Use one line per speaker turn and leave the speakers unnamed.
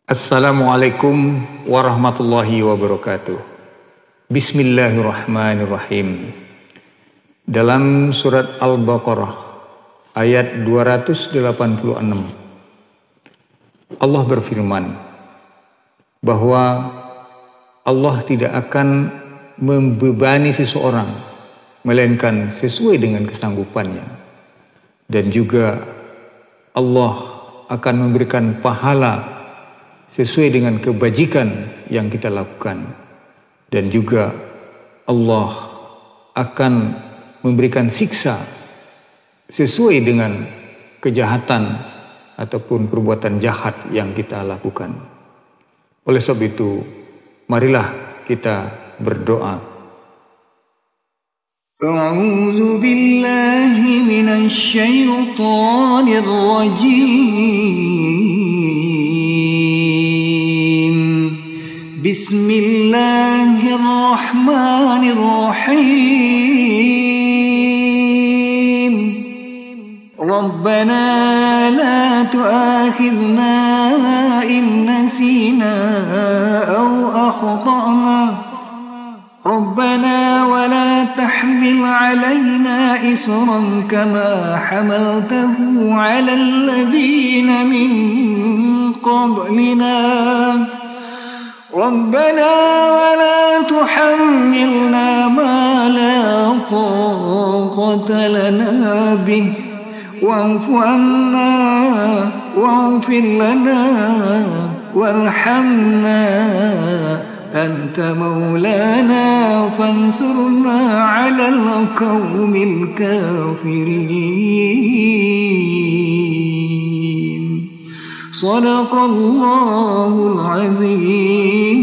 Assalamualaikum warahmatullahi wabarakatuh. Bismillahirrahmanirrahim. Dalam surat Al-Baqarah ayat 286 Allah berfirman bahwa Allah tidak akan membebani seseorang melainkan sesuai dengan kesanggupannya, dan juga Allah akan memberikan pahala sesuai dengan kebajikan yang kita lakukan, dan juga Allah akan memberikan siksa sesuai dengan kejahatan ataupun perbuatan jahat yang kita lakukan. Oleh sebab itu, marilah kita berdoa.
A'udzu billahi minasy syaithanir rajim. Bismillahirrahmanirrahim. Rabbana la tu'akhidhna in nasina aw akhtana. Rabbana wa la tahmil 'alaina isran kama hamaltahu 'alal ladzina min qablina. Rabbana wa la tuhammilna ma la taqata lana bih wa'fu 'anna waghfir lana warhamna anta maulana fansurna 'alal qaumil kafirin. Sadaqallahul azim.